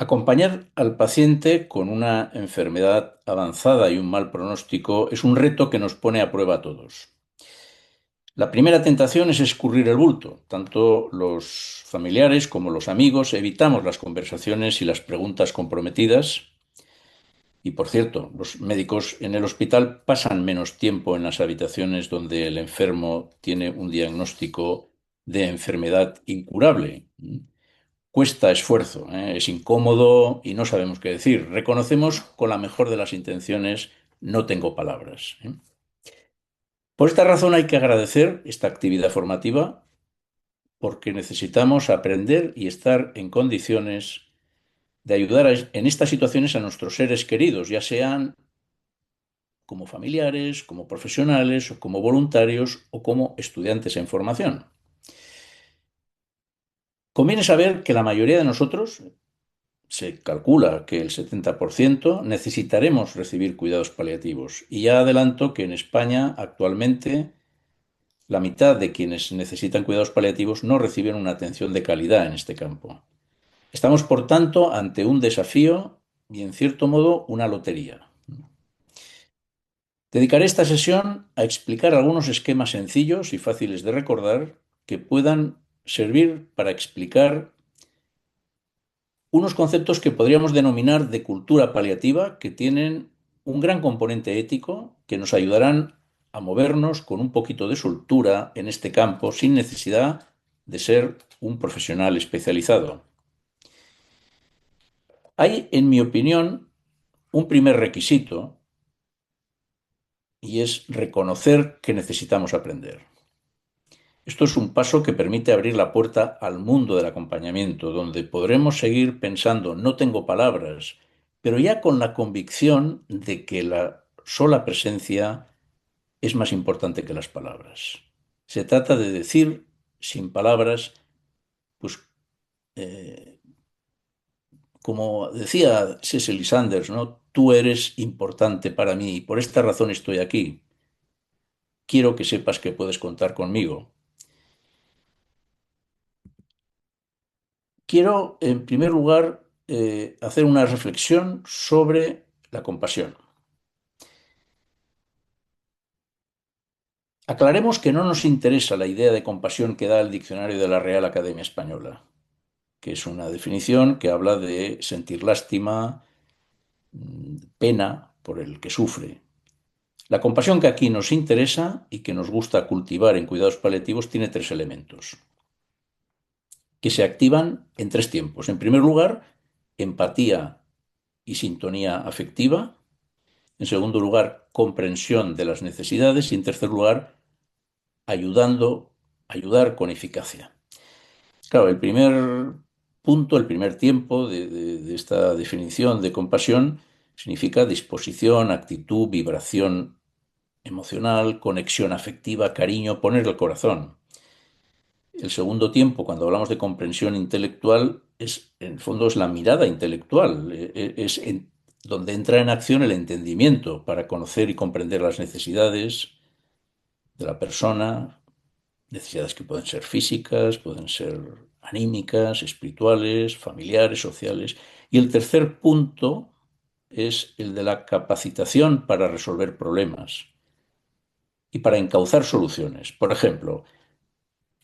Acompañar al paciente con una enfermedad avanzada y un mal pronóstico es un reto que nos pone a prueba a todos. La primera tentación es escurrir el bulto. Tanto los familiares como los amigos evitamos las conversaciones y las preguntas comprometidas. Y por cierto, los médicos en el hospital pasan menos tiempo en las habitaciones donde el enfermo tiene un diagnóstico de enfermedad incurable. Cuesta esfuerzo, ¿eh? Es incómodo y no sabemos qué decir. Reconocemos con la mejor de las intenciones, no tengo palabras, ¿eh? Por esta razón hay que agradecer esta actividad formativa porque necesitamos aprender y estar en condiciones de ayudar en estas situaciones a nuestros seres queridos, ya sean como familiares, como profesionales, o como voluntarios o como estudiantes en formación. Conviene saber que la mayoría de nosotros, se calcula que el 70% necesitaremos recibir cuidados paliativos. Y ya adelanto que en España actualmente la mitad de quienes necesitan cuidados paliativos no reciben una atención de calidad en este campo. Estamos, por tanto, ante un desafío y, en cierto modo, una lotería. Dedicaré esta sesión a explicar algunos esquemas sencillos y fáciles de recordar que puedan servir para explicar unos conceptos que podríamos denominar de cultura paliativa, que tienen un gran componente ético, que nos ayudarán a movernos con un poquito de soltura en este campo sin necesidad de ser un profesional especializado. Hay, en mi opinión, un primer requisito y es reconocer que necesitamos aprender. Esto es un paso que permite abrir la puerta al mundo del acompañamiento, donde podremos seguir pensando, no tengo palabras, pero ya con la convicción de que la sola presencia es más importante que las palabras. Se trata de decir sin palabras, pues eh, como decía Cecily Sanders, ¿no? Tú eres importante para mí y por esta razón estoy aquí. Quiero que sepas que puedes contar conmigo. Quiero, en primer lugar, hacer una reflexión sobre la compasión. Aclaremos que no nos interesa la idea de compasión que da el diccionario de la Real Academia Española, que es una definición que habla de sentir lástima, pena por el que sufre. La compasión que aquí nos interesa y que nos gusta cultivar en cuidados paliativos tiene tres elementos, que se activan en tres tiempos. En primer lugar, empatía y sintonía afectiva. En segundo lugar, comprensión de las necesidades. Y en tercer lugar, ayudar con eficacia. Claro, el primer punto, el primer tiempo de esta definición de compasión significa disposición, actitud, vibración emocional, conexión afectiva, cariño, poner el corazón. El segundo tiempo, cuando hablamos de comprensión intelectual, en el fondo es la mirada intelectual, donde entra en acción el entendimiento para conocer y comprender las necesidades de la persona, necesidades que pueden ser físicas, pueden ser anímicas, espirituales, familiares, sociales. Y el tercer punto es el de la capacitación para resolver problemas y para encauzar soluciones. Por ejemplo,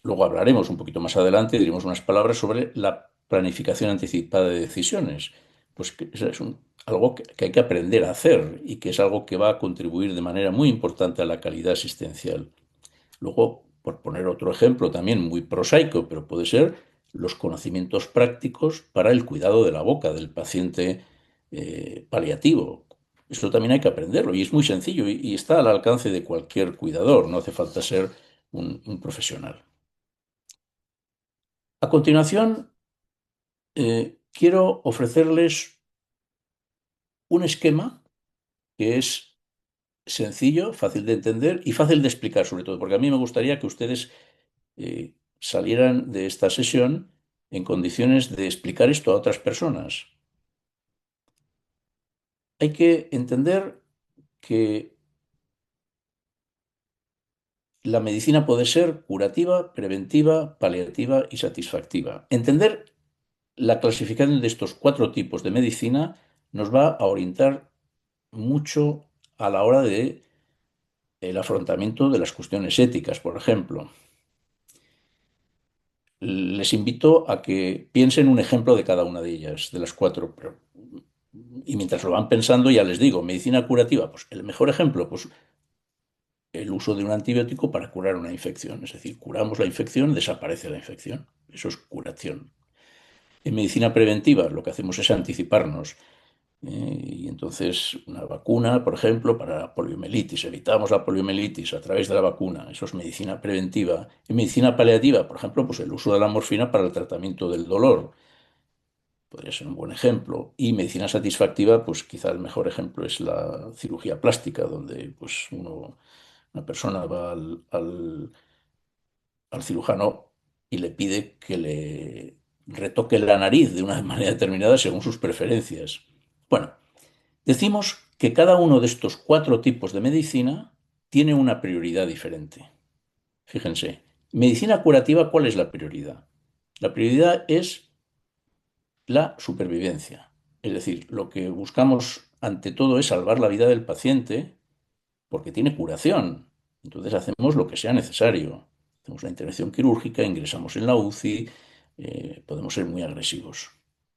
luego hablaremos un poquito más adelante, diremos unas palabras sobre la planificación anticipada de decisiones. Pues que eso es algo que hay que aprender a hacer y que es algo que va a contribuir de manera muy importante a la calidad asistencial. Luego, por poner otro ejemplo también muy prosaico, pero puede ser los conocimientos prácticos para el cuidado de la boca del paciente paliativo. Esto también hay que aprenderlo y es muy sencillo y está al alcance de cualquier cuidador, no hace falta ser un profesional. A continuación, quiero ofrecerles un esquema que es sencillo, fácil de entender y fácil de explicar sobre todo, porque a mí me gustaría que ustedes salieran de esta sesión en condiciones de explicar esto a otras personas. Hay que entender que la medicina puede ser curativa, preventiva, paliativa y satisfactiva. Entender la clasificación de estos cuatro tipos de medicina nos va a orientar mucho a la hora de el afrontamiento de las cuestiones éticas, por ejemplo. Les invito a que piensen un ejemplo de cada una de ellas, de las cuatro. Y mientras lo van pensando, ya les digo, medicina curativa, pues el mejor ejemplo, pues el uso de un antibiótico para curar una infección. Es decir, curamos la infección, desaparece la infección. Eso es curación. En medicina preventiva lo que hacemos es anticiparnos. Y entonces una vacuna, por ejemplo, para poliomielitis, evitamos la poliomielitis a través de la vacuna, eso es medicina preventiva. En medicina paliativa, por ejemplo, pues el uso de la morfina para el tratamiento del dolor, podría ser un buen ejemplo. Y medicina satisfactiva, pues quizá el mejor ejemplo es la cirugía plástica, donde pues una persona va al cirujano y le pide que le retoque la nariz de una manera determinada según sus preferencias. Bueno, decimos que cada uno de estos cuatro tipos de medicina tiene una prioridad diferente. Fíjense, medicina curativa, ¿cuál es la prioridad? La prioridad es la supervivencia. Es decir, lo que buscamos ante todo es salvar la vida del paciente porque tiene curación. Entonces hacemos lo que sea necesario. Hacemos la intervención quirúrgica, ingresamos en la UCI, podemos ser muy agresivos.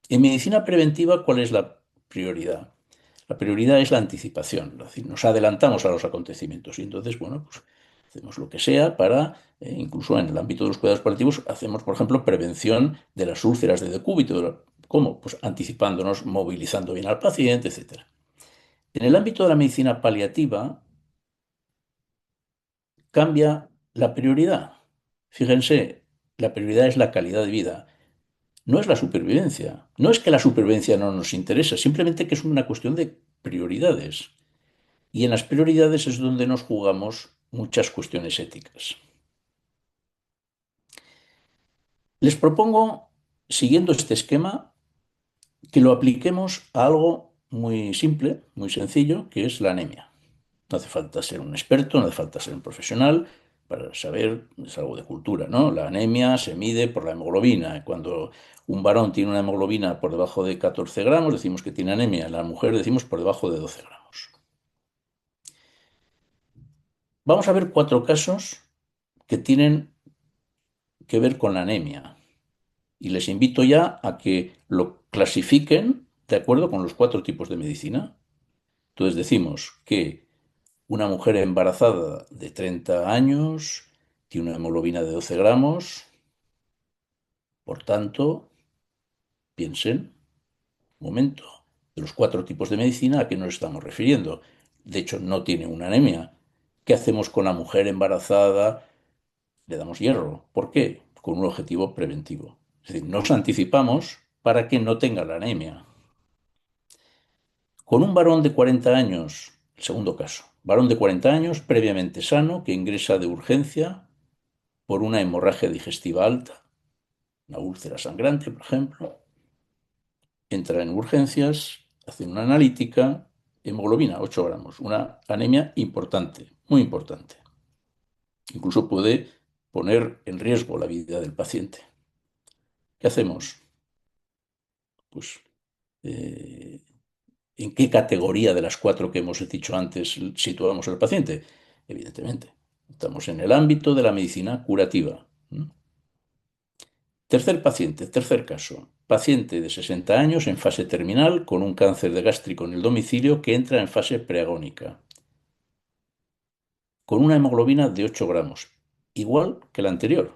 En medicina preventiva, ¿cuál es la prioridad? La prioridad es la anticipación, es decir, nos adelantamos a los acontecimientos y entonces, bueno, pues hacemos lo que sea para, incluso en el ámbito de los cuidados paliativos, hacemos, por ejemplo, prevención de las úlceras de decúbito. ¿Cómo? Pues anticipándonos, movilizando bien al paciente, etcétera. En el ámbito de la medicina paliativa cambia la prioridad. Fíjense, la prioridad es la calidad de vida, no es la supervivencia. No es que la supervivencia no nos interesa, simplemente que es una cuestión de prioridades. Y en las prioridades es donde nos jugamos muchas cuestiones éticas. Les propongo, siguiendo este esquema, que lo apliquemos a algo muy simple, muy sencillo, que es la anemia. No hace falta ser un experto, no hace falta ser un profesional para saber, es algo de cultura, ¿no? La anemia se mide por la hemoglobina. Cuando un varón tiene una hemoglobina por debajo de 14 gramos, decimos que tiene anemia. La mujer decimos por debajo de 12 gramos. Vamos a ver cuatro casos que tienen que ver con la anemia. Y les invito ya a que lo clasifiquen de acuerdo con los cuatro tipos de medicina. Entonces decimos que una mujer embarazada de 30 años tiene una hemoglobina de 12 gramos, por tanto, piensen, un momento, de los cuatro tipos de medicina a qué nos estamos refiriendo. De hecho, no tiene una anemia. ¿Qué hacemos con la mujer embarazada? Le damos hierro. ¿Por qué? Con un objetivo preventivo. Es decir, nos anticipamos para que no tenga la anemia. Con un varón de 40 años, el segundo caso, varón de 40 años previamente sano que ingresa de urgencia por una hemorragia digestiva alta, una úlcera sangrante, por ejemplo, entra en urgencias, hacen una analítica, hemoglobina 8 gramos, una anemia importante, muy importante. Incluso puede poner en riesgo la vida del paciente. ¿Qué hacemos? Pues, eh, ¿en qué categoría de las cuatro que hemos dicho antes situamos al paciente? Evidentemente, estamos en el ámbito de la medicina curativa. Tercer caso. Paciente de 60 años en fase terminal con un cáncer de gástrico en el domicilio que entra en fase preagónica, con una hemoglobina de 8 gramos, igual que la anterior.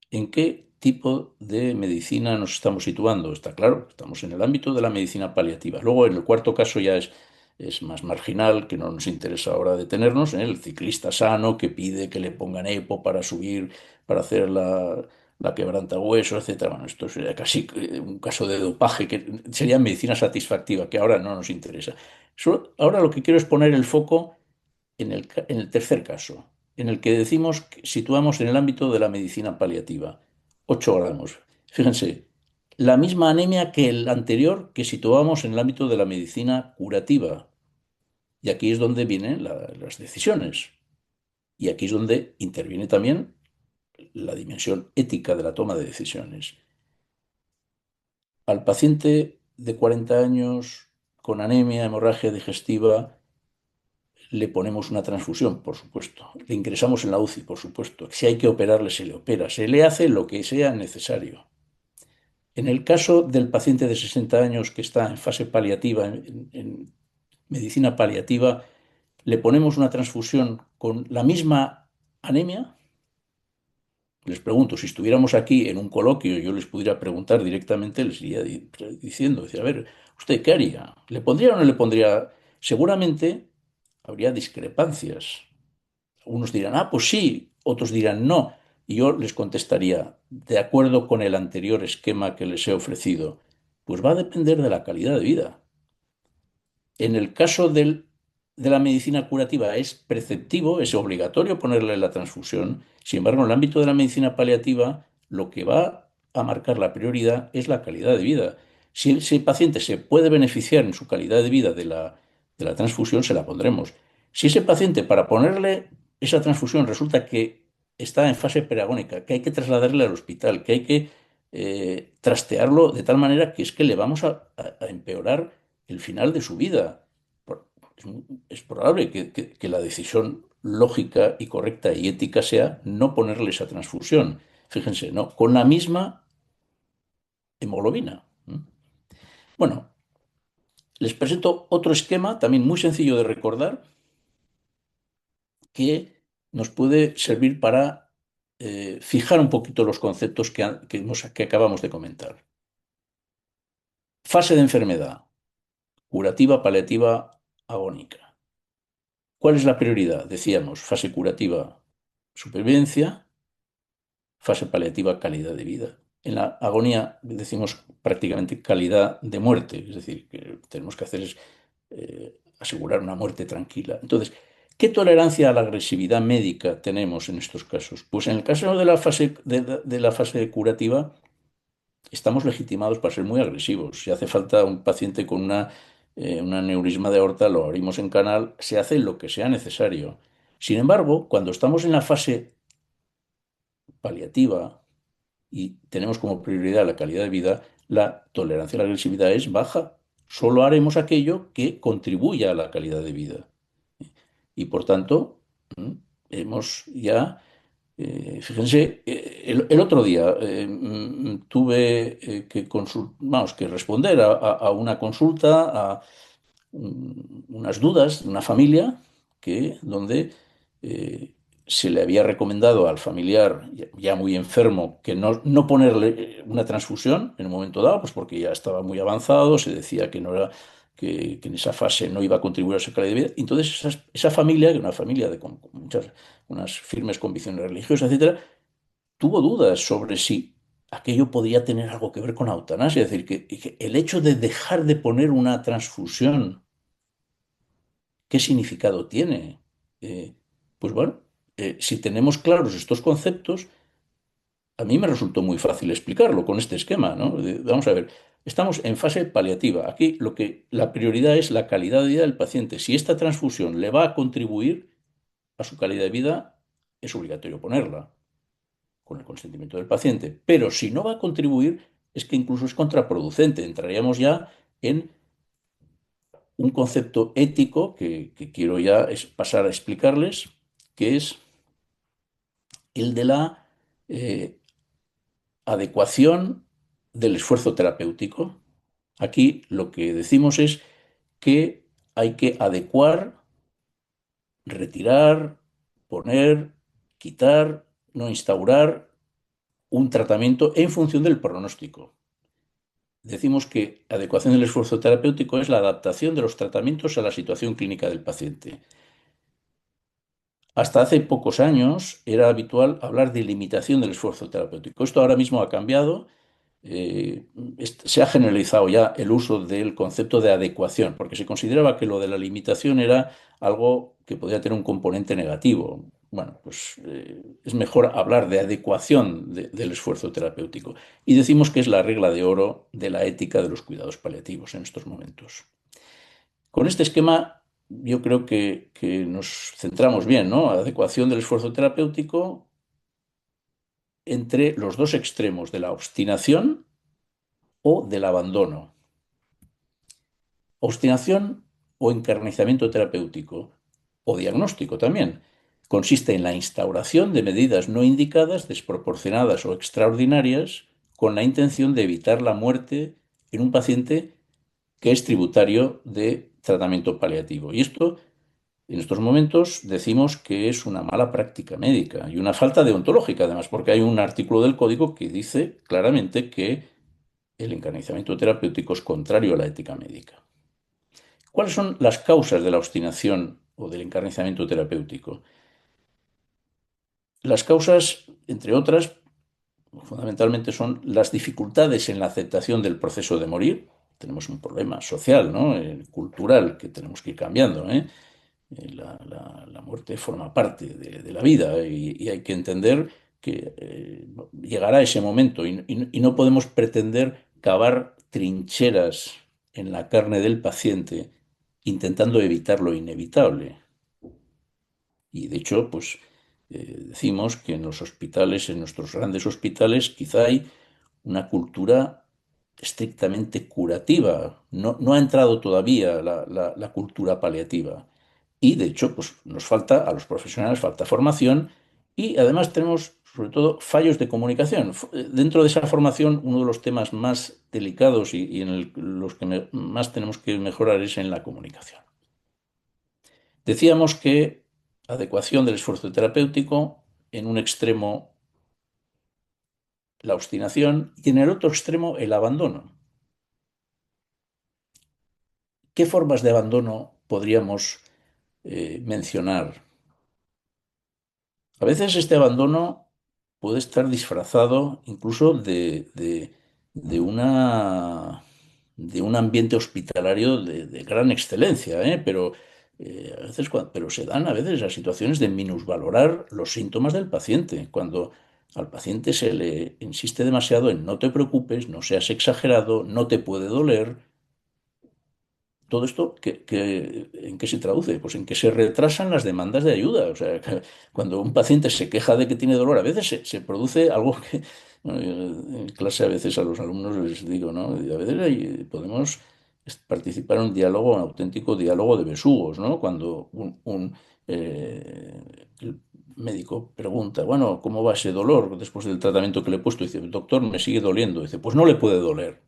¿En qué tipo de medicina nos estamos situando? Está claro, estamos en el ámbito de la medicina paliativa. Luego, en el cuarto caso ya es más marginal, que no nos interesa ahora detenernos, en el ciclista sano que pide que le pongan EPO para subir, para hacer la quebrantahuesos, etcétera. Bueno, esto sería casi un caso de dopaje, que sería medicina satisfactiva, que ahora no nos interesa. Ahora lo que quiero es poner el foco en el tercer caso, en el que decimos que situamos en el ámbito de la medicina paliativa, 8 gramos. Fíjense, la misma anemia que el anterior que situamos en el ámbito de la medicina curativa. Y aquí es donde vienen las decisiones. Y aquí es donde interviene también la dimensión ética de la toma de decisiones. Al paciente de 40 años con anemia, hemorragia digestiva, le ponemos una transfusión, por supuesto. Le ingresamos en la UCI, por supuesto. Si hay que operarle, se le opera. Se le hace lo que sea necesario. En el caso del paciente de 60 años que está en fase paliativa, en medicina paliativa, le ponemos una transfusión con la misma anemia. Les pregunto, si estuviéramos aquí en un coloquio, yo les pudiera preguntar directamente, les iría diciendo, decía, a ver, ¿usted qué haría? ¿Le pondría o no le pondría? Seguramente habría discrepancias. Unos dirán, ah, pues sí, otros dirán no. Y yo les contestaría, de acuerdo con el anterior esquema que les he ofrecido, pues va a depender de la calidad de vida. En el caso de la medicina curativa es preceptivo, es obligatorio ponerle la transfusión. Sin embargo, en el ámbito de la medicina paliativa, lo que va a marcar la prioridad es la calidad de vida. Si ese paciente se puede beneficiar en su calidad de vida de la transfusión, se la pondremos. Si ese paciente, para ponerle esa transfusión, resulta que está en fase peragónica, que hay que trasladarle al hospital, que hay que trastearlo de tal manera que es que le vamos a empeorar el final de su vida. Es, es probable que la decisión lógica y correcta y ética sea no ponerle esa transfusión. Fíjense, ¿no? Con la misma hemoglobina. Bueno, les presento otro esquema, también muy sencillo de recordar, que nos puede servir para fijar un poquito los conceptos que acabamos de comentar. Fase de enfermedad, curativa, paliativa, agónica. ¿Cuál es la prioridad? Decíamos, fase curativa, supervivencia, fase paliativa, calidad de vida. En la agonía decimos prácticamente calidad de muerte, es decir, que tenemos que hacer es asegurar una muerte tranquila. Entonces, ¿qué tolerancia a la agresividad médica tenemos en estos casos? Pues en el caso de la fase curativa, estamos legitimados para ser muy agresivos. Si hace falta un paciente con un aneurisma de aorta, lo abrimos en canal, se hace lo que sea necesario. Sin embargo, cuando estamos en la fase paliativa y tenemos como prioridad la calidad de vida, la tolerancia a la agresividad es baja. Solo haremos aquello que contribuya a la calidad de vida. Y por tanto, mm, hemos ya fíjense, el otro día tuve vamos, que responder a una consulta, a unas dudas de una familia donde eh, se le había recomendado al familiar ya muy enfermo que no ponerle una transfusión en un momento dado, pues porque ya estaba muy avanzado, se decía que no era, que en esa fase no iba a contribuir a su calidad de vida. Entonces esa familia, que era una familia con muchas, unas firmes convicciones religiosas, etcétera, tuvo dudas sobre si aquello podía tener algo que ver con la eutanasia, es decir, que el hecho de dejar de poner una transfusión, ¿qué significado tiene? Eh, pues bueno, si tenemos claros estos conceptos, a mí me resultó muy fácil explicarlo con este esquema, ¿no? Vamos a ver, estamos en fase paliativa. Aquí la prioridad es la calidad de vida del paciente. Si esta transfusión le va a contribuir a su calidad de vida, es obligatorio ponerla con el consentimiento del paciente. Pero si no va a contribuir, es que incluso es contraproducente. Entraríamos ya en un concepto ético que quiero ya pasar a explicarles, que es el de la eh, adecuación del esfuerzo terapéutico. Aquí lo que decimos es que hay que adecuar, retirar, poner, quitar, no instaurar un tratamiento en función del pronóstico. Decimos que adecuación del esfuerzo terapéutico es la adaptación de los tratamientos a la situación clínica del paciente. Hasta hace pocos años era habitual hablar de limitación del esfuerzo terapéutico. Esto ahora mismo ha cambiado. eh, Se ha generalizado ya el uso del concepto de adecuación, porque se consideraba que lo de la limitación era algo que podía tener un componente negativo. Bueno, pues es mejor hablar de adecuación del esfuerzo terapéutico. Y decimos que es la regla de oro de la ética de los cuidados paliativos en estos momentos. Con este esquema yo creo que nos centramos bien, ¿no? Adecuación del esfuerzo terapéutico, entre los dos extremos de la obstinación o del abandono. Obstinación o encarnizamiento terapéutico, o diagnóstico también, consiste en la instauración de medidas no indicadas, desproporcionadas o extraordinarias con la intención de evitar la muerte en un paciente que es tributario de tratamiento paliativo. Y esto, en estos momentos, decimos que es una mala práctica médica y una falta deontológica, además, porque hay un artículo del código que dice claramente que el encarnizamiento terapéutico es contrario a la ética médica. ¿Cuáles son las causas de la obstinación o del encarnizamiento terapéutico? Las causas, entre otras, fundamentalmente son las dificultades en la aceptación del proceso de morir. Tenemos un problema social, ¿no? Cultural, que tenemos que ir cambiando, ¿eh? La muerte forma parte de la vida y hay que entender que llegará ese momento y no podemos pretender cavar trincheras en la carne del paciente intentando evitar lo inevitable. Y de hecho, pues decimos que en los hospitales, en nuestros grandes hospitales, quizá hay una cultura estrictamente curativa. No ha entrado todavía la cultura paliativa. Y de hecho, pues nos falta, a los profesionales falta formación y además tenemos, sobre todo, fallos de comunicación. Dentro de esa formación, uno de los temas más delicados y los que más tenemos que mejorar es en la comunicación. Decíamos que adecuación del esfuerzo terapéutico, en un extremo la obstinación y en el otro extremo el abandono. ¿Qué formas de abandono podríamos mencionar? A veces este abandono puede estar disfrazado incluso de de un ambiente hospitalario de gran excelencia, ¿eh? Pero, a veces, pero se dan a veces las situaciones de minusvalorar los síntomas del paciente, cuando al paciente se le insiste demasiado en no te preocupes, no seas exagerado, no te puede doler. Todo esto, ¿en qué se traduce? Pues en que se retrasan las demandas de ayuda. O sea, que cuando un paciente se queja de que tiene dolor, a veces se produce algo que, bueno, yo en clase a veces a los alumnos les digo, ¿no? Y a veces podemos participar en un diálogo, un auténtico diálogo de besugos, ¿no? Cuando el médico pregunta, bueno, ¿cómo va ese dolor después del tratamiento que le he puesto? Dice, doctor, me sigue doliendo. Dice, pues no le puede doler.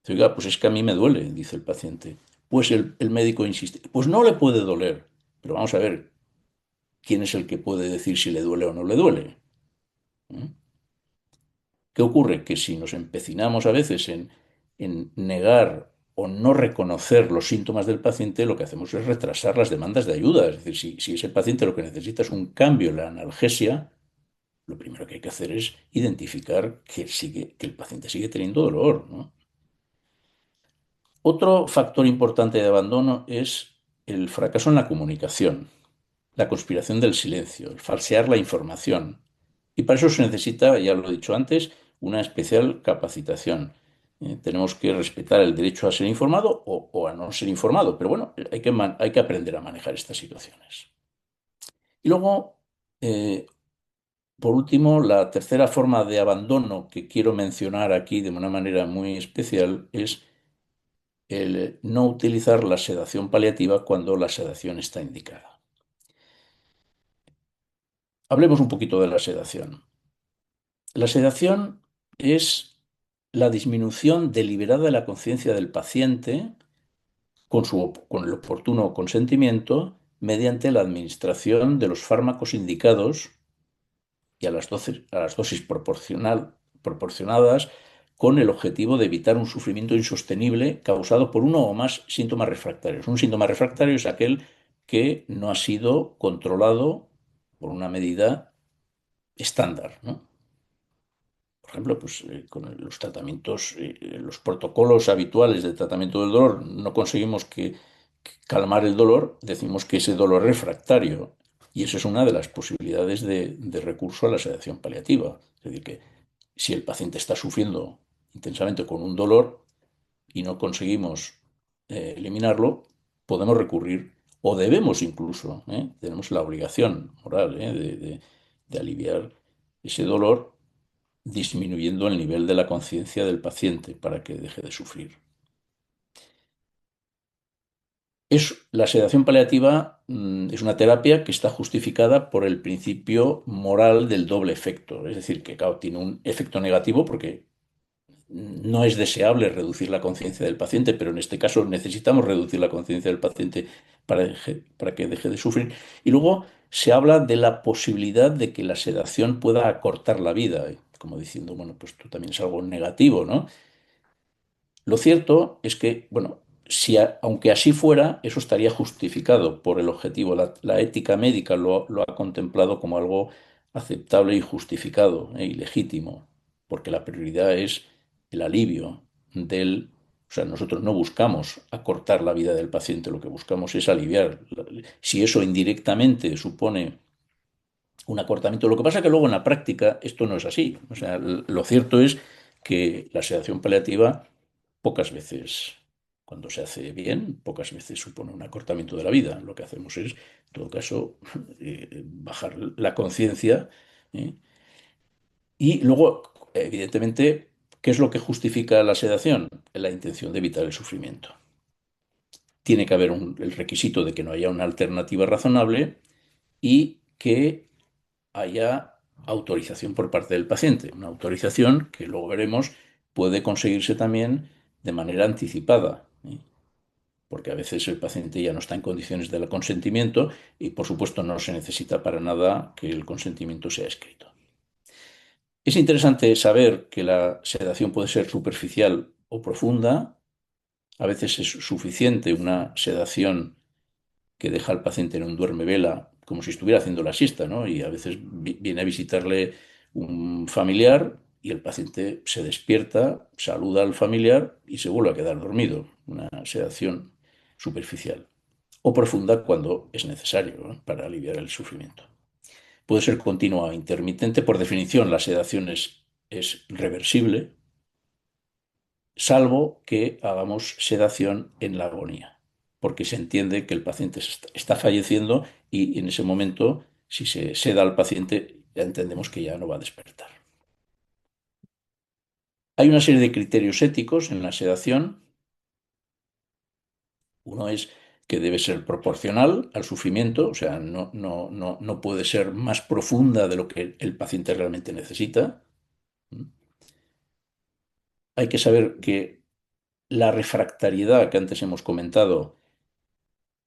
Dice, oiga, pues es que a mí me duele, dice el paciente. Pues el médico insiste, pues no le puede doler. Pero vamos a ver, ¿quién es el que puede decir si le duele o no le duele? ¿Eh? ¿Qué ocurre? Que si nos empecinamos a veces en negar o no reconocer los síntomas del paciente, lo que hacemos es retrasar las demandas de ayuda. Es decir, si ese paciente lo que necesita es un cambio en la analgesia, lo primero que hay que hacer es identificar que el paciente sigue teniendo dolor, ¿no? Otro factor importante de abandono es el fracaso en la comunicación, la conspiración del silencio, el falsear la información. Y para eso se necesita, ya lo he dicho antes, una especial capacitación. Tenemos que respetar el derecho a ser informado o a no ser informado, pero bueno, hay que aprender a manejar estas situaciones. Y luego, eh, por último, la tercera forma de abandono que quiero mencionar aquí de una manera muy especial es el no utilizar la sedación paliativa cuando la sedación está indicada. Hablemos un poquito de la sedación. La sedación es la disminución deliberada de la conciencia del paciente con el oportuno consentimiento mediante la administración de los fármacos indicados y a las dosis proporcionadas con el objetivo de evitar un sufrimiento insostenible causado por uno o más síntomas refractarios. Un síntoma refractario es aquel que no ha sido controlado por una medida estándar, ¿no? Por ejemplo, pues, con los tratamientos, los protocolos habituales de tratamiento del dolor, no conseguimos que calmar el dolor, decimos que ese dolor es refractario. Y eso es una de las posibilidades de recurso a la sedación paliativa. Es decir, que si el paciente está sufriendo intensamente con un dolor y no conseguimos eliminarlo, podemos recurrir, o debemos incluso, tenemos la obligación moral, de aliviar ese dolor disminuyendo el nivel de la conciencia del paciente para que deje de sufrir. La sedación paliativa, es una terapia que está justificada por el principio moral del doble efecto. Es decir, que claro, tiene un efecto negativo porque no es deseable reducir la conciencia del paciente, pero en este caso necesitamos reducir la conciencia del paciente para que deje de sufrir. Y luego se habla de la posibilidad de que la sedación pueda acortar la vida, como diciendo, bueno, pues esto también es algo negativo, ¿no? Lo cierto es que, bueno, aunque así fuera, eso estaría justificado por el objetivo. La ética médica lo ha contemplado como algo aceptable y justificado y legítimo, porque la prioridad es el alivio del... O sea, nosotros no buscamos acortar la vida del paciente, lo que buscamos es aliviar. Si eso indirectamente supone un acortamiento, lo que pasa es que luego en la práctica esto no es así. O sea, lo cierto es que la sedación paliativa pocas veces, cuando se hace bien, pocas veces supone un acortamiento de la vida. Lo que hacemos es, en todo caso, bajar la conciencia. ¿eh? Y luego, evidentemente, ¿qué es lo que justifica la sedación? La intención de evitar el sufrimiento. Tiene que haber el requisito de que no haya una alternativa razonable y que haya autorización por parte del paciente. Una autorización que luego veremos puede conseguirse también de manera anticipada. Porque a veces el paciente ya no está en condiciones del consentimiento y por supuesto no se necesita para nada que el consentimiento sea escrito. Es interesante saber que la sedación puede ser superficial o profunda. A veces es suficiente una sedación que deja al paciente en un duerme-vela como si estuviera haciendo la siesta, ¿no? Y a veces viene a visitarle un familiar y el paciente se despierta, saluda al familiar y se vuelve a quedar dormido. Una sedación superficial o profunda cuando es necesario, ¿no? Para aliviar el sufrimiento. Puede ser continua o intermitente. Por definición, la sedación es reversible, salvo que hagamos sedación en la agonía, porque se entiende que el paciente está falleciendo y en ese momento, si se seda al paciente, ya entendemos que ya no va a despertar. Hay una serie de criterios éticos en la sedación. Uno es que debe ser proporcional al sufrimiento, o sea, no puede ser más profunda de lo que el paciente realmente necesita. Hay que saber que la refractariedad que antes hemos comentado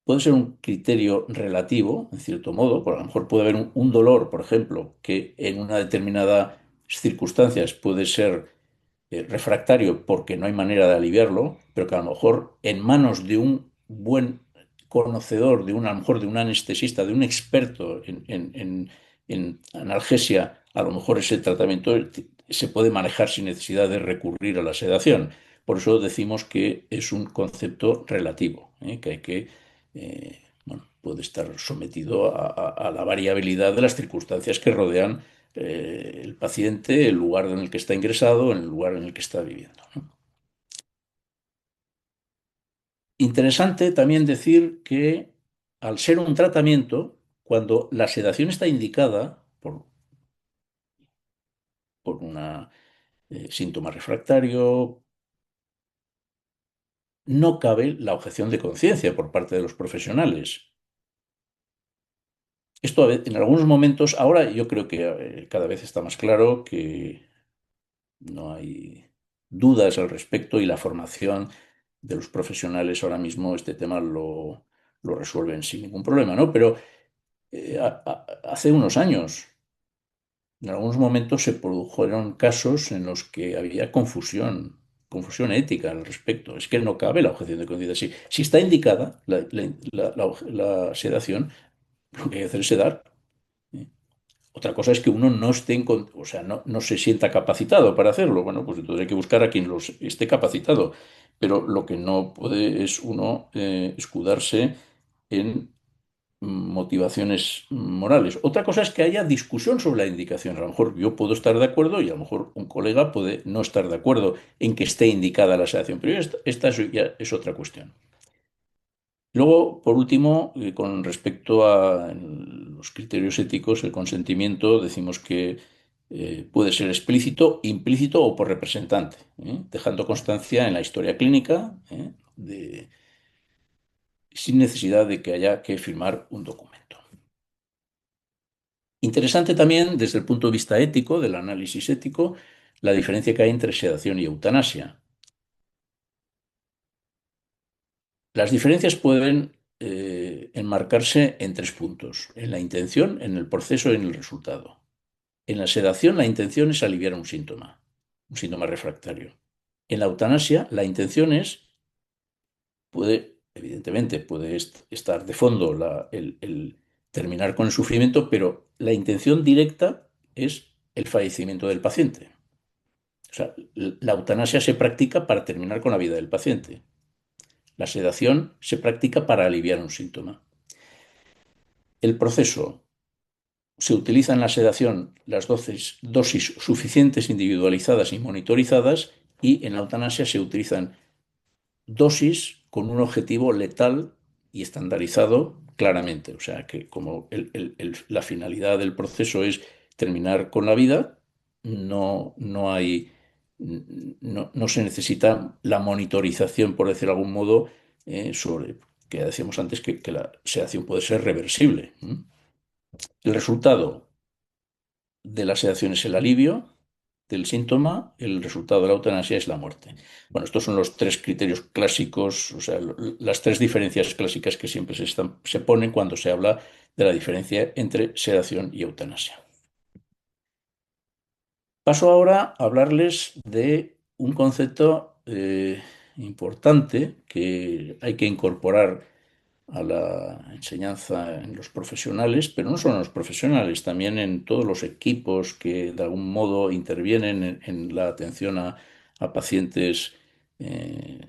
puede ser un criterio relativo, en cierto modo, por a lo mejor puede haber un dolor, por ejemplo, que en una determinada circunstancias puede ser refractario porque no hay manera de aliviarlo, pero que a lo mejor en manos de un buen conocedor, a lo mejor de un anestesista, de un experto en analgesia, a lo mejor ese tratamiento se puede manejar sin necesidad de recurrir a la sedación. Por eso decimos que es un concepto relativo, que hay que, bueno, puede estar sometido a la variabilidad de las circunstancias que rodean el paciente, el lugar en el que está ingresado, en el lugar en el que está viviendo, ¿no? Interesante también decir que al ser un tratamiento, cuando la sedación está indicada por un síntoma refractario, no cabe la objeción de conciencia por parte de los profesionales. Esto en algunos momentos, ahora yo creo que cada vez está más claro que no hay dudas al respecto y la formación de los profesionales ahora mismo este tema lo resuelven sin ningún problema, ¿no? Pero hace unos años, en algunos momentos se produjeron casos en los que había confusión ética al respecto. Es que no cabe la objeción de conciencia. Si está indicada la sedación, lo que hay que hacer es sedar. ¿eh? Otra cosa es que uno no esté o sea, no se sienta capacitado para hacerlo. Bueno, pues entonces hay que buscar a quien esté capacitado. Pero lo que no puede es uno escudarse en motivaciones morales. Otra cosa es que haya discusión sobre la indicación. A lo mejor yo puedo estar de acuerdo y a lo mejor un colega puede no estar de acuerdo en que esté indicada la sedación. Pero esta ya es otra cuestión. Luego, por último, con respecto a los criterios éticos, el consentimiento, decimos que Puede ser explícito, implícito o por representante, dejando constancia en la historia clínica, sin necesidad de que haya que firmar un documento. Interesante también desde el punto de vista ético, del análisis ético, la diferencia que hay entre sedación y eutanasia. Las diferencias pueden enmarcarse en tres puntos: en la intención, en el proceso y en el resultado. En la sedación, la intención es aliviar un síntoma refractario. En la eutanasia, la intención evidentemente, puede estar de fondo el terminar con el sufrimiento, pero la intención directa es el fallecimiento del paciente. O sea, la eutanasia se practica para terminar con la vida del paciente. La sedación se practica para aliviar un síntoma. El proceso: se utiliza en la sedación las dosis suficientes, individualizadas y monitorizadas, y en la eutanasia se utilizan dosis con un objetivo letal y estandarizado claramente. O sea, que como la finalidad del proceso es terminar con la vida, no hay, no se necesita la monitorización, por decir de algún modo, sobre, que ya decíamos antes que la sedación puede ser reversible. El resultado de la sedación es el alivio del síntoma, el resultado de la eutanasia es la muerte. Bueno, estos son los tres criterios clásicos, o sea, las tres diferencias clásicas que siempre se ponen cuando se habla de la diferencia entre sedación y eutanasia. Paso ahora a hablarles de un concepto importante que hay que incorporar a la enseñanza en los profesionales, pero no solo en los profesionales, también en todos los equipos que de algún modo intervienen en la atención a pacientes eh,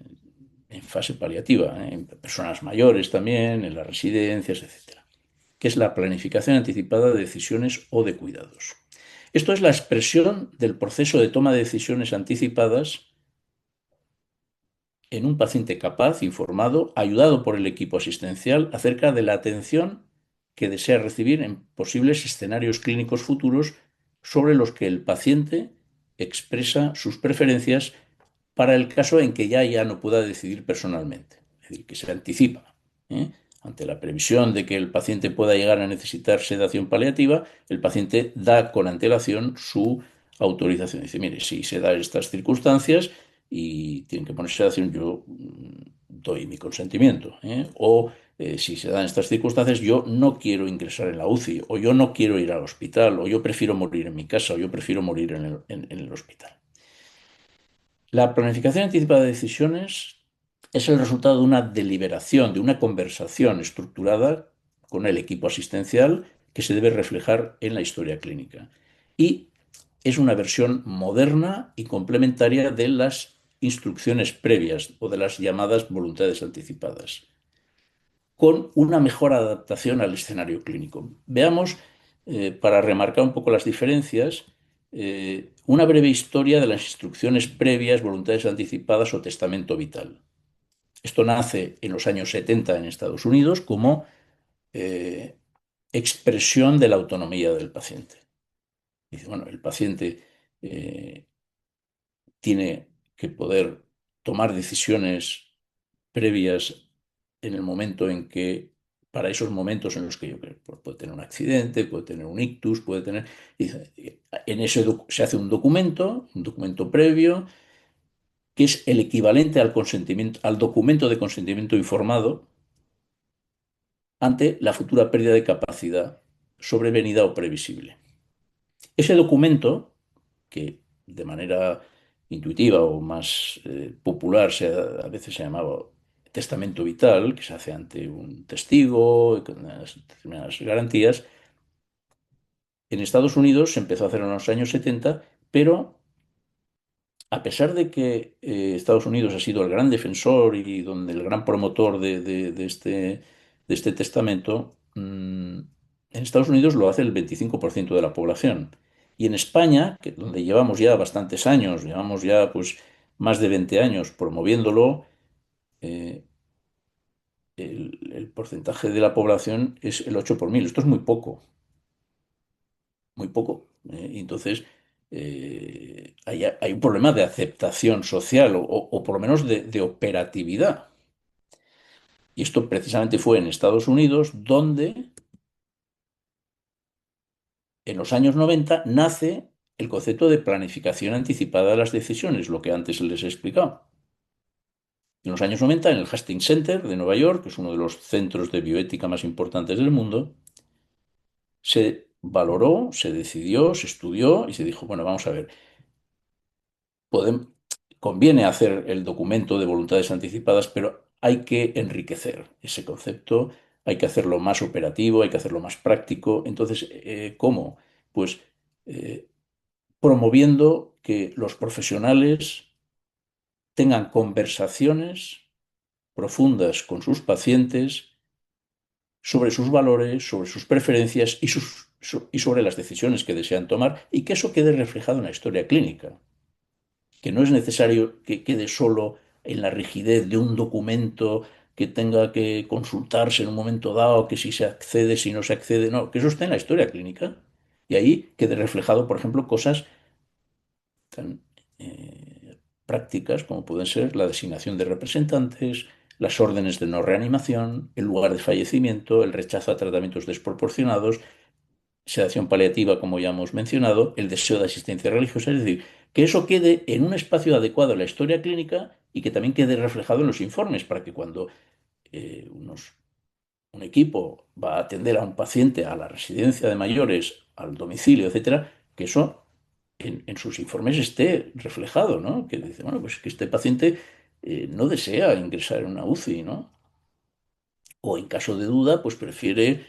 en fase paliativa, en personas mayores también, en las residencias, etcétera, que es la planificación anticipada de decisiones o de cuidados. Esto es la expresión del proceso de toma de decisiones anticipadas en un paciente capaz, informado, ayudado por el equipo asistencial acerca de la atención que desea recibir en posibles escenarios clínicos futuros sobre los que el paciente expresa sus preferencias para el caso en que ya no pueda decidir personalmente. Es decir, que se anticipa. ¿eh? Ante la previsión de que el paciente pueda llegar a necesitar sedación paliativa, el paciente da con antelación su autorización. Dice, mire, si se dan estas circunstancias y tienen que poner sedación, yo doy mi consentimiento. O si se dan estas circunstancias, yo no quiero ingresar en la UCI, o yo no quiero ir al hospital, o yo prefiero morir en mi casa, o yo prefiero morir en el hospital. La planificación anticipada de decisiones es el resultado de una deliberación, de una conversación estructurada con el equipo asistencial que se debe reflejar en la historia clínica. Y es una versión moderna y complementaria de las instrucciones previas o de las llamadas voluntades anticipadas, con una mejor adaptación al escenario clínico. Veamos, para remarcar un poco las diferencias, una breve historia de las instrucciones previas, voluntades anticipadas o testamento vital. Esto nace en los años 70 en Estados Unidos como eh, expresión de la autonomía del paciente. Dice, bueno, el paciente tiene que poder tomar decisiones previas en el momento en que, para esos momentos en los que yo creo, pues puede tener un accidente, puede tener un ictus, puede tener. En ese se hace un documento previo, que es el equivalente al consentimiento, al documento de consentimiento informado ante la futura pérdida de capacidad sobrevenida o previsible. Ese documento, que de manera intuitiva o más popular a veces se llamaba testamento vital, que se hace ante un testigo con unas determinadas garantías, en Estados Unidos se empezó a hacer en los años 70, pero a pesar de que Estados Unidos ha sido el gran defensor y donde el gran promotor de este testamento, en Estados Unidos lo hace el 25% de la población. Y en España, donde llevamos ya bastantes años, llevamos ya pues más de 20 años promoviéndolo, eh, el porcentaje de la población es el 8 por mil. Esto es muy poco, muy poco. Y entonces hay un problema de aceptación social o por lo menos de operatividad. Y esto precisamente fue en Estados Unidos, donde en los años 90 nace el concepto de planificación anticipada de las decisiones, lo que antes les he explicado. En los años 90, en el Hastings Center de Nueva York, que es uno de los centros de bioética más importantes del mundo, se valoró, se decidió, se estudió y se dijo, bueno, vamos a ver, podem- conviene hacer el documento de voluntades anticipadas, pero hay que enriquecer ese concepto, hay que hacerlo más operativo, hay que hacerlo más práctico. Entonces, ¿cómo? Pues eh, promoviendo que los profesionales tengan conversaciones profundas con sus pacientes sobre sus valores, sobre sus preferencias y sobre las decisiones que desean tomar y que eso quede reflejado en la historia clínica, que no es necesario que quede solo en la rigidez de un documento que tenga que consultarse en un momento dado, que si se accede, si no se accede, no, que eso esté en la historia clínica y ahí quede reflejado, por ejemplo, cosas tan prácticas como pueden ser la designación de representantes, las órdenes de no reanimación, el lugar de fallecimiento, el rechazo a tratamientos desproporcionados, sedación paliativa, como ya hemos mencionado, el deseo de asistencia religiosa, es decir, que eso quede en un espacio adecuado en la historia clínica y que también quede reflejado en los informes para que cuando un equipo va a atender a un paciente a la residencia de mayores, al domicilio, etcétera, que eso en sus informes esté reflejado, ¿no? Que dice, bueno, pues que este paciente no desea ingresar en una UCI, ¿no? O en caso de duda, pues prefiere,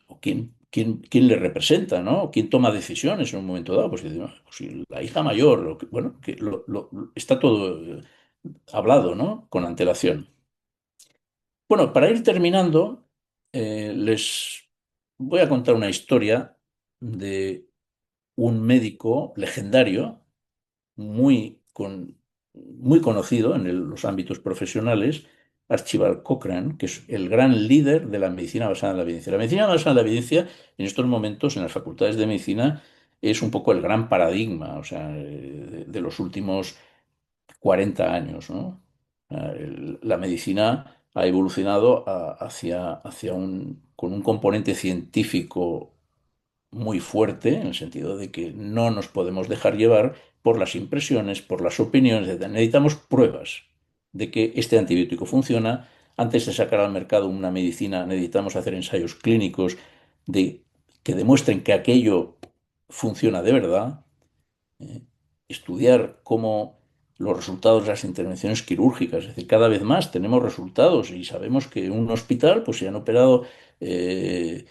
o quién le representa, ¿no? ¿Quién toma decisiones en un momento dado? Pues, dice, "No, pues si la hija mayor, bueno, que está todo hablado, ¿no? Con antelación. Bueno, para ir terminando, les voy a contar una historia de un médico legendario, muy conocido en los ámbitos profesionales, Archibald Cochrane, que es el gran líder de la medicina basada en la evidencia. La medicina basada en la evidencia, en estos momentos, en las facultades de medicina, es un poco el gran paradigma, o sea, de los últimos 40 años, ¿no? La medicina ha evolucionado con un componente científico muy fuerte, en el sentido de que no nos podemos dejar llevar por las impresiones, por las opiniones, etc. Necesitamos pruebas de que este antibiótico funciona. Antes de sacar al mercado una medicina, necesitamos hacer ensayos clínicos que demuestren que aquello funciona de verdad, eh, estudiar cómo los resultados de las intervenciones quirúrgicas. Es decir, cada vez más tenemos resultados y sabemos que en un hospital pues, se han operado eh,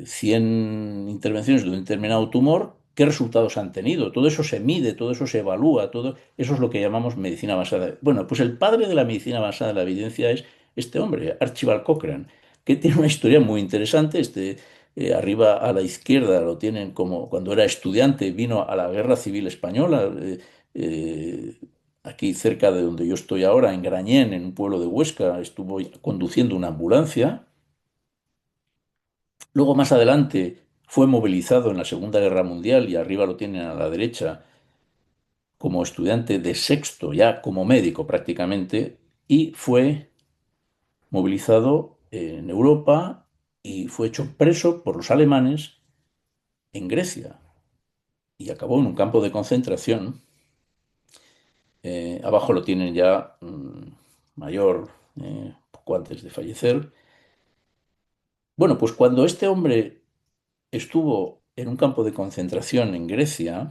100 intervenciones de un determinado tumor. ¿Qué resultados han tenido? Todo eso se mide, todo eso se evalúa, todo eso es lo que llamamos medicina basada. Bueno, pues el padre de la medicina basada en la evidencia es este hombre, Archibald Cochrane, que tiene una historia muy interesante. Arriba a la izquierda lo tienen como cuando era estudiante, vino a la Guerra Civil Española, eh, aquí cerca de donde yo estoy ahora, en Grañén, en un pueblo de Huesca, estuvo conduciendo una ambulancia. Luego, más adelante, fue movilizado en la Segunda Guerra Mundial y arriba lo tienen a la derecha como estudiante de sexto, ya como médico prácticamente, y fue movilizado en Europa y fue hecho preso por los alemanes en Grecia y acabó en un campo de concentración. Abajo lo tienen ya mayor, poco antes de fallecer. Bueno, pues cuando este hombre estuvo en un campo de concentración en Grecia,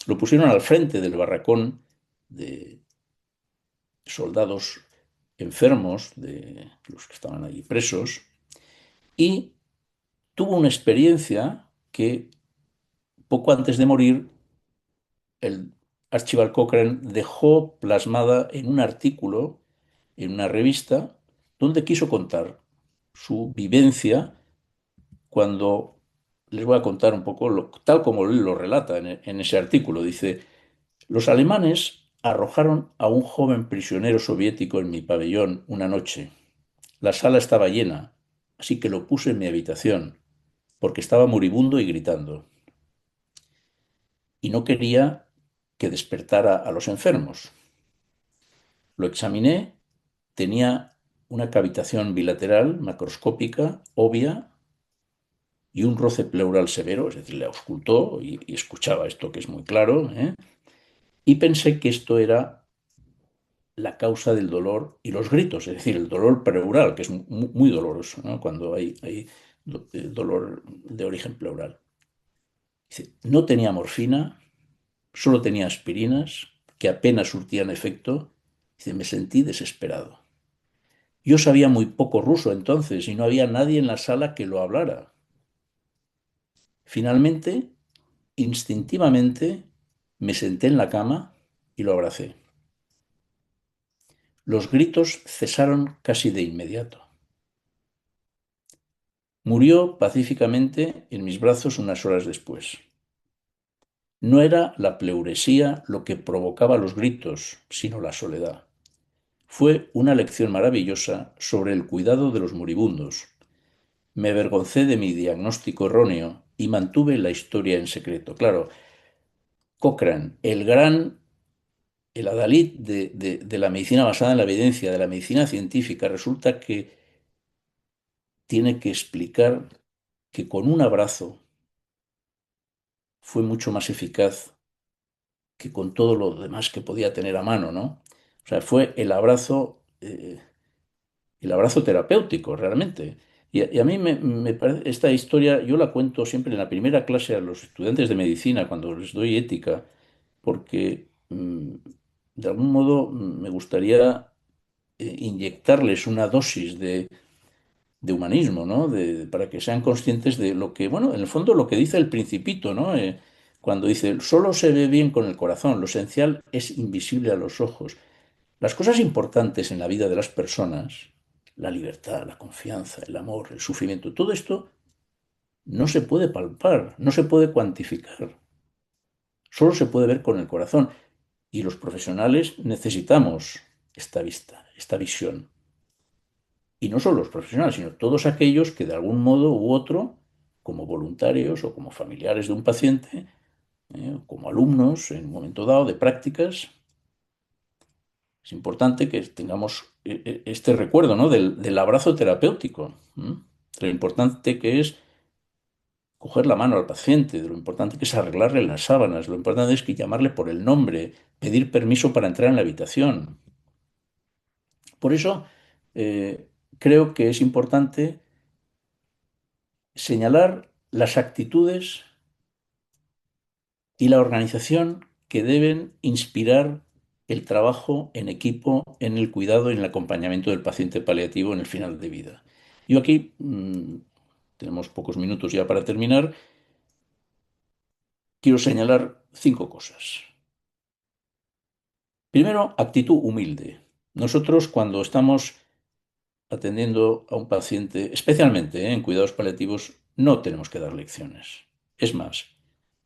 lo pusieron al frente del barracón de soldados enfermos, de los que estaban allí presos, y tuvo una experiencia que poco antes de morir el Archibald Cochrane dejó plasmada en un artículo en una revista donde quiso contar su vivencia cuando les voy a contar un poco tal como él lo relata en ese artículo. Dice, los alemanes arrojaron a un joven prisionero soviético en mi pabellón una noche. La sala estaba llena, así que lo puse en mi habitación. porque estaba moribundo y gritando, y no quería que despertara a los enfermos. Lo examiné, tenía una cavitación bilateral macroscópica, obvia, y un roce pleural severo, es decir, le auscultó y escuchaba esto que es muy claro, ¿eh? Y pensé que esto era la causa del dolor y los gritos, es decir, el dolor pleural, que es muy doloroso, ¿no? Cuando hay dolor de origen pleural. Dice, no tenía morfina, solo tenía aspirinas, que apenas surtían efecto. Dice, me sentí desesperado. Yo sabía muy poco ruso entonces y no había nadie en la sala que lo hablara. Finalmente, instintivamente, me senté en la cama y lo abracé. Los gritos cesaron casi de inmediato. Murió pacíficamente en mis brazos unas horas después. No era la pleuresía lo que provocaba los gritos, sino la soledad. Fue una lección maravillosa sobre el cuidado de los moribundos. Me avergoncé de mi diagnóstico erróneo y mantuve la historia en secreto. Claro, Cochrane, el adalid de la medicina basada en la evidencia, de la medicina científica, resulta que tiene que explicar que con un abrazo fue mucho más eficaz que con todo lo demás que podía tener a mano, ¿no? O sea, fue el abrazo terapéutico, realmente. Y a mí me parece, esta historia, yo la cuento siempre en la primera clase a los estudiantes de medicina, cuando les doy ética, porque de algún modo me gustaría inyectarles una dosis de humanismo, ¿no? Para que sean conscientes de lo que, bueno, en el fondo lo que dice el Principito, ¿no? Cuando dice, solo se ve bien con el corazón, lo esencial es invisible a los ojos. Las cosas importantes en la vida de las personas, la libertad, la confianza, el amor, el sufrimiento, todo esto no se puede palpar, no se puede cuantificar, solo se puede ver con el corazón. Y los profesionales necesitamos esta vista, esta visión. Y no solo los profesionales, sino todos aquellos que de algún modo u otro, como voluntarios o como familiares de un paciente, o como alumnos en un momento dado de prácticas, es importante que tengamos este recuerdo, ¿no? del abrazo terapéutico. De lo importante que es coger la mano al paciente, de lo importante que es arreglarle las sábanas, lo importante es que llamarle por el nombre, pedir permiso para entrar en la habitación. Por eso creo que es importante señalar las actitudes y la organización que deben inspirar el trabajo en equipo, en el cuidado y en el acompañamiento del paciente paliativo en el final de vida. Yo aquí, tenemos pocos minutos ya para terminar, quiero señalar 5 cosas. Primero, actitud humilde. Nosotros cuando estamos atendiendo a un paciente, especialmente en cuidados paliativos, no tenemos que dar lecciones. Es más,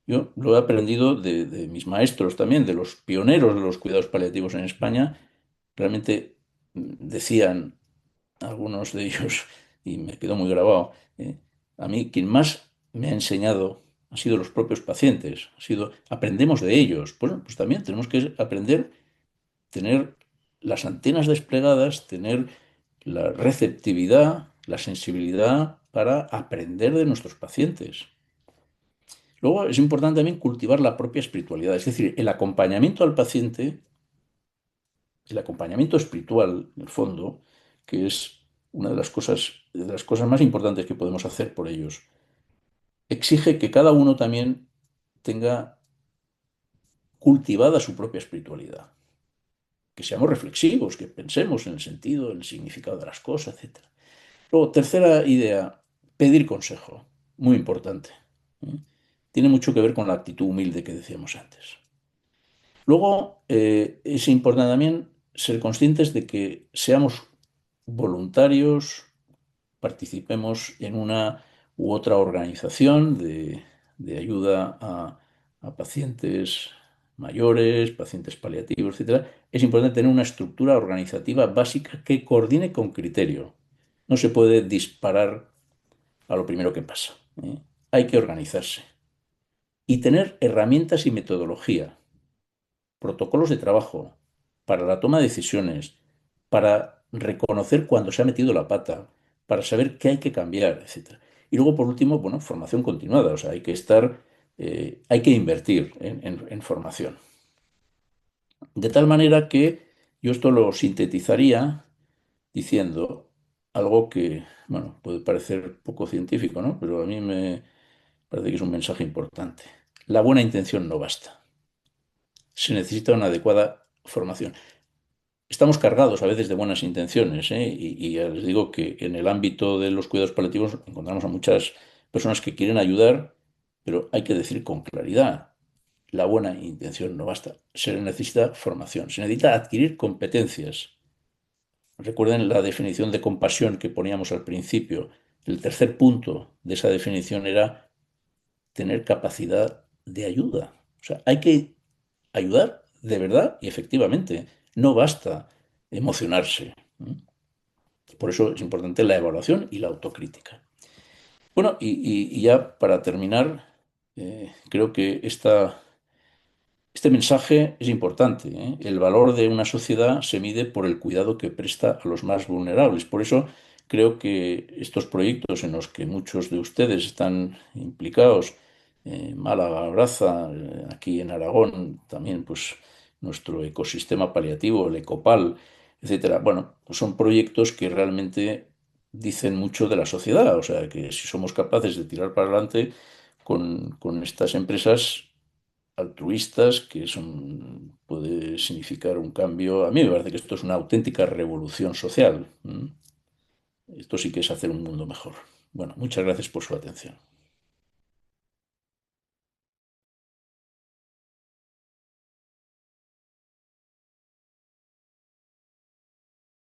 yo lo he aprendido de mis maestros también, de los pioneros de los cuidados paliativos en España. Realmente decían algunos de ellos, y me quedó muy grabado, a mí quien más me ha enseñado han sido los propios pacientes, aprendemos de ellos. Pues también tenemos que aprender, tener las antenas desplegadas, tener la receptividad, la sensibilidad para aprender de nuestros pacientes. Luego es importante también cultivar la propia espiritualidad, es decir, el acompañamiento al paciente, el acompañamiento espiritual, en el fondo, que es una de las cosas más importantes que podemos hacer por ellos, exige que cada uno también tenga cultivada su propia espiritualidad, que seamos reflexivos, que pensemos en el sentido, en el significado de las cosas, etc. Luego, tercera idea, pedir consejo, muy importante. ¿eh? Tiene mucho que ver con la actitud humilde que decíamos antes. Luego, es importante también ser conscientes de que seamos voluntarios, participemos en una u otra organización de ayuda a pacientes mayores, pacientes paliativos, etcétera. Es importante tener una estructura organizativa básica que coordine con criterio. No se puede disparar a lo primero que pasa. ¿eh? Hay que organizarse y tener herramientas y metodología, protocolos de trabajo para la toma de decisiones, para reconocer cuando se ha metido la pata, para saber qué hay que cambiar, etcétera. Y luego, por último, bueno, formación continuada, o sea, hay que invertir en formación. De tal manera que yo esto lo sintetizaría diciendo algo que, bueno, puede parecer poco científico, ¿no? Pero a mí me parece que es un mensaje importante. La buena intención no basta. Se necesita una adecuada formación. Estamos cargados a veces de buenas intenciones, ¿eh? Y ya les digo que en el ámbito de los cuidados paliativos encontramos a muchas personas que quieren ayudar, pero hay que decir con claridad, la buena intención no basta. Se necesita formación, se necesita adquirir competencias. Recuerden la definición de compasión que poníamos al principio. El tercer punto de esa definición era tener capacidad de ayuda. O sea, hay que ayudar de verdad y efectivamente. No basta emocionarse. Por eso es importante la evaluación y la autocrítica. Bueno, y ya para terminar, creo que este mensaje es importante, ¿eh? El valor de una sociedad se mide por el cuidado que presta a los más vulnerables. Por eso creo que estos proyectos en los que muchos de ustedes están implicados, Málaga Abraza, aquí en Aragón, también pues nuestro ecosistema paliativo, el Ecopal, etcétera. Bueno, pues son proyectos que realmente dicen mucho de la sociedad. O sea, que si somos capaces de tirar para adelante con estas empresas altruistas, que puede significar un cambio. A mí me parece que esto es una auténtica revolución social. ¿M? Esto sí que es hacer un mundo mejor. Bueno, muchas gracias por su atención.